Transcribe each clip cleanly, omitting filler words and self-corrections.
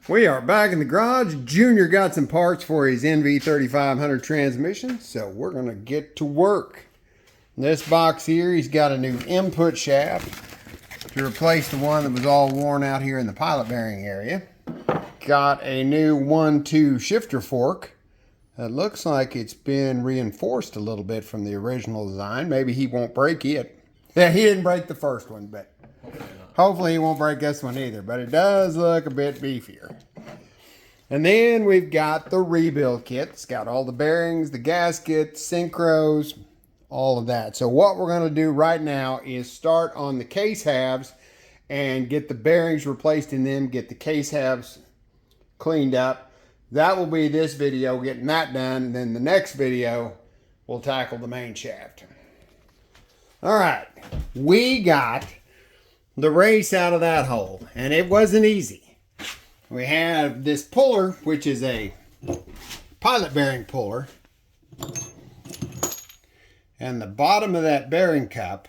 We are back in the garage. Junior got some parts for his NV3500 transmission, so we're going to get to work. In this box here, he's got a new input shaft to replace the one that was all worn out here in the pilot bearing area. Got a new 1-2 shifter fork. It looks like it's been reinforced a little bit from the original design. Maybe he won't break it. Yeah, he didn't break the first one, but hopefully he won't break this one either. But it does look a bit beefier. And then we've got the rebuild kit. It's got all the bearings, the gasket, synchros, all of that. So what we're going to do right now is start on the case halves and get the bearings replaced in them, get the case halves cleaned up. That will be this video, getting that done. And then the next video, we'll tackle the main shaft. All right, we got the race out of that hole, and it wasn't easy. We have this puller, which is a pilot bearing puller, and the bottom of that bearing cup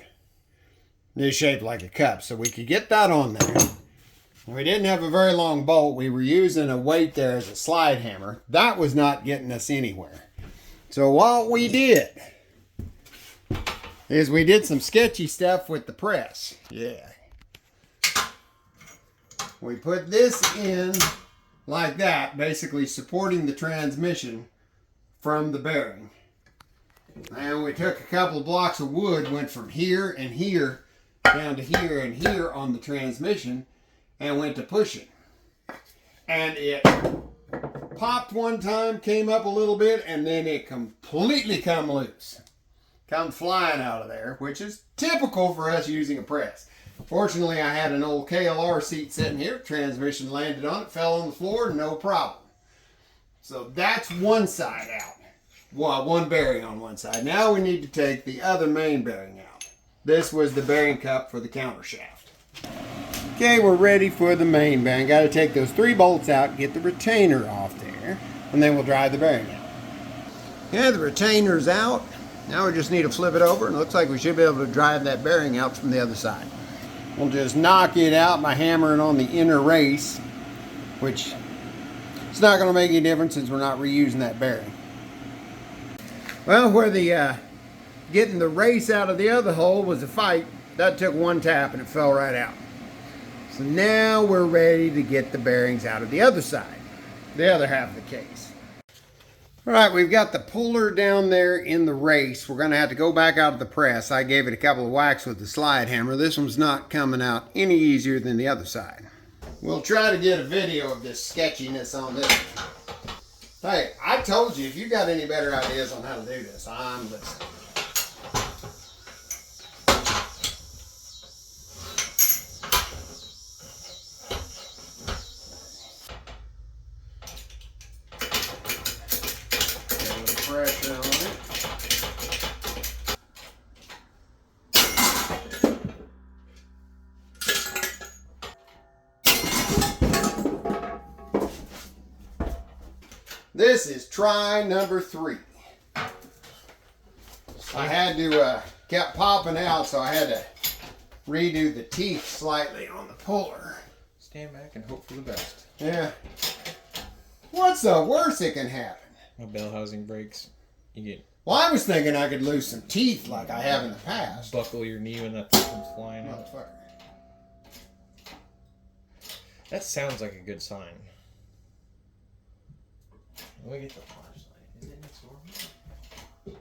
is shaped like a cup, so we could get that on there. We didn't have a very long bolt. We were using a weight there as a slide hammer. That was not getting us anywhere. So what we did is we did some sketchy stuff with the press. Yeah. We put this in like that, basically supporting the transmission from the bearing. And we took a couple of blocks of wood, went from here and here down to here and here on the transmission, and went to pushing. And it popped one time, came up a little bit, and then it completely come loose. Come flying out of there, which is typical for us using a press. Fortunately, I had an old KLR seat sitting here. Transmission landed on it, fell on the floor, no problem. So that's one side out. Well, one bearing on one side. Now we need to take the other main bearing out. This was the bearing cup for the counter shaft. Okay, we're ready for the main bearing. Got to take those 3 bolts out, get the retainer off there, and then we'll drive the bearing out. Yeah, the retainer's out. Now we just need to flip it over, and it looks like we should be able to drive that bearing out from the other side. We'll just knock it out by hammering on the inner race, which it's not going to make any difference since we're not reusing that bearing. Well, where the getting the race out of the other hole was a fight, that took one tap and it fell right out. So now we're ready to get the bearings out of the other side, the other half of the case. All right, we've got the puller down there in the race. We're going to have to go back out of the press. I gave it a couple of whacks with the slide hammer. This one's not coming out any easier than the other side. We'll try to get a video of this sketchiness on this. Hey, I told you, if you got any better ideas on how to do this, I'm listening. Pressure on it. This is try number 3. I had to kept popping out, so I had to redo the teeth slightly on the puller. Stand back and hope for the best. Yeah. What's the worst that can happen? My bell housing breaks. You get. Well, I was thinking I could lose some teeth like I have in the past. Buckle your knee when that thing comes flying out. Motherfucker. That sounds like a good sign. Let me get the flashlight. Is it next door? It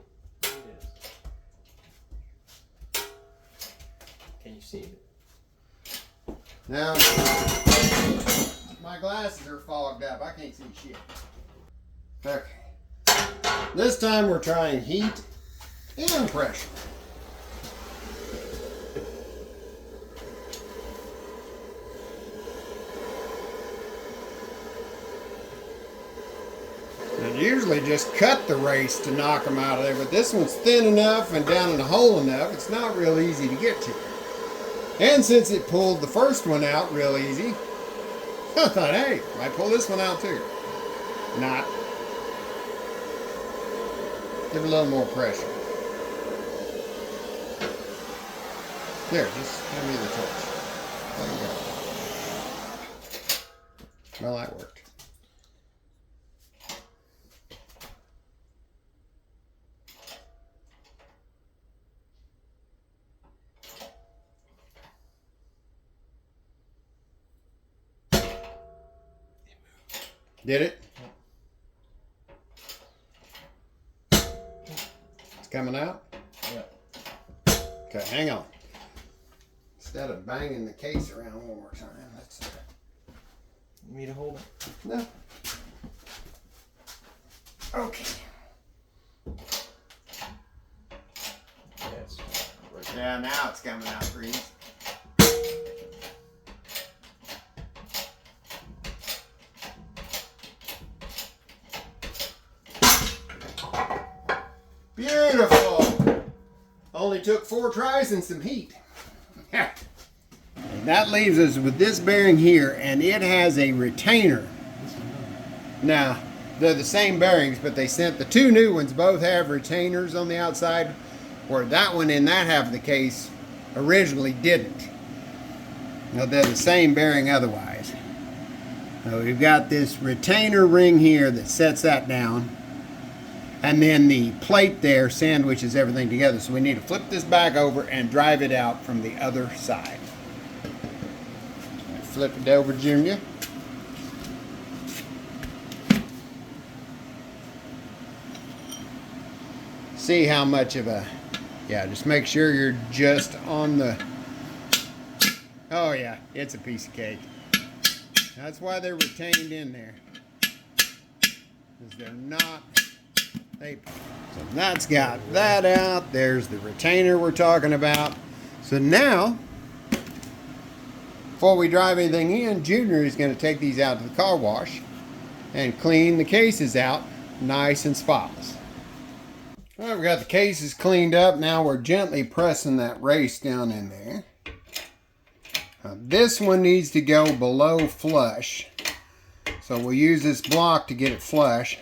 is. Can you see it? Now, my glasses are fogged up. I can't see shit. Okay. This time we're trying heat and pressure. And usually just cut the race to knock them out of there, but this one's thin enough and down in the hole enough, it's not real easy to get to. And since it pulled the first one out real easy, I thought, hey, I might pull this one out too. Not. Give it a little more pressure. There, just hand me the torch. There you go. Well, that worked. Did it? It's coming out? Yeah. Okay, hang on. Instead of banging the case around one more time, let's... You need to hold it? No. Okay. Yes. Yeah, now it's coming out pretty. Beautiful. Only took 4 tries and some heat. And that leaves us with this bearing here, and it has a retainer. Now, they're the same bearings, but they sent the 2 new ones, both have retainers on the outside, where that one in that half of the case originally didn't. Now, they're the same bearing otherwise. So we've got this retainer ring here that sets that down, and then the plate there sandwiches everything together. So we need to flip this back over and drive it out from the other side. Flip it over, Junior. See how much of a, yeah, just make sure you're just on the, oh yeah, it's a piece of cake. That's why they're retained in there, because they're not paper. So that's got that out. There's the retainer we're talking about. So now, before we drive anything in, Junior is going to take these out to the car wash and clean the cases out nice and spotless. All right, we got the cases cleaned up. Now we're gently pressing that race down in there. Now this one needs to go below flush. So we'll use this block to get it flush.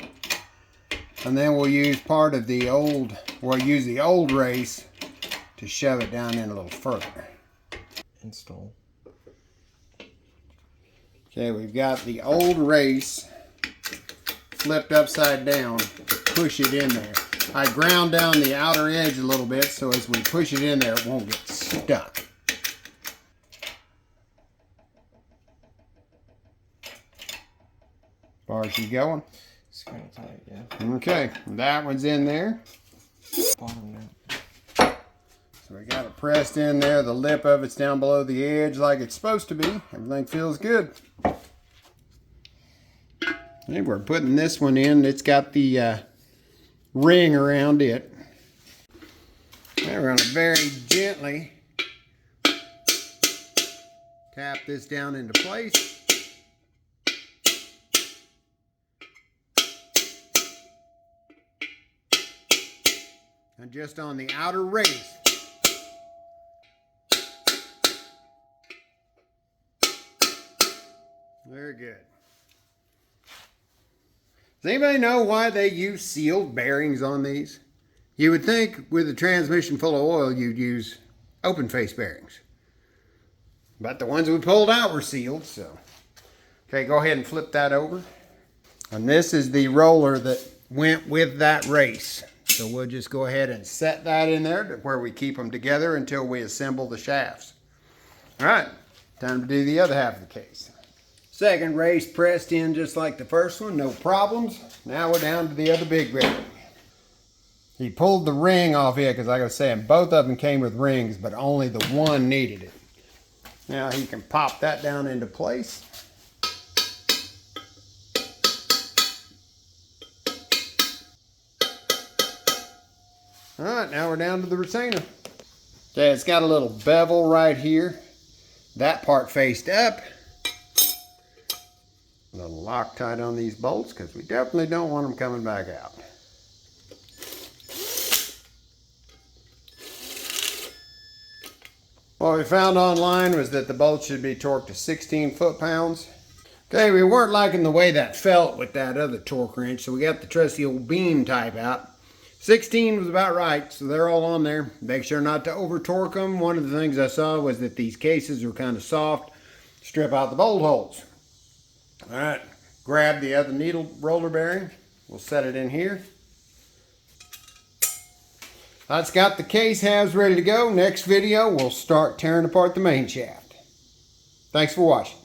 And then we'll use part of the old, we'll use the old race to shove it down in a little further. Install. Okay, we've got the old race flipped upside down to push it in there. I ground down the outer edge a little bit so as we push it in there it won't get stuck. As far as you going? It's kind of tight, yeah. Okay, that one's in there. Bottom now. So we got it pressed in there. The lip of it's down below the edge like it's supposed to be. Everything feels good. And we're putting this one in. It's got the ring around it. Now we're going to very gently tap this down into place. And just on the outer race. Very good. Does anybody know why they use sealed bearings on these? You would think with a transmission full of oil you'd use open face bearings. But the ones we pulled out were sealed, so. Okay, go ahead and flip that over. And this is the roller that went with that race. So we'll just go ahead and set that in there to where we keep them together until we assemble the shafts. All right, time to do the other half of the case. Second race pressed in just like the first one, no problems. Now we're down to the other big bearing. He pulled the ring off here because like I was saying, both of them came with rings, but only the one needed it. Now he can pop that down into place. All right, now we're down to the retainer. Okay, it's got a little bevel right here. That part faced up. A little Loctite on these bolts because we definitely don't want them coming back out. What we found online was that the bolts should be torqued to 16 foot-pounds. Okay, we weren't liking the way that felt with that other torque wrench, so we got the trusty old beam type out. 16 was about right, so they're all on there. Make sure not to over torque them. One of the things I saw was that these cases were kind of soft. Strip out the bolt holes. All right, grab the other needle roller bearing. We'll set it in here. That's got the case halves ready to go. Next video, we'll start tearing apart the main shaft. Thanks for watching.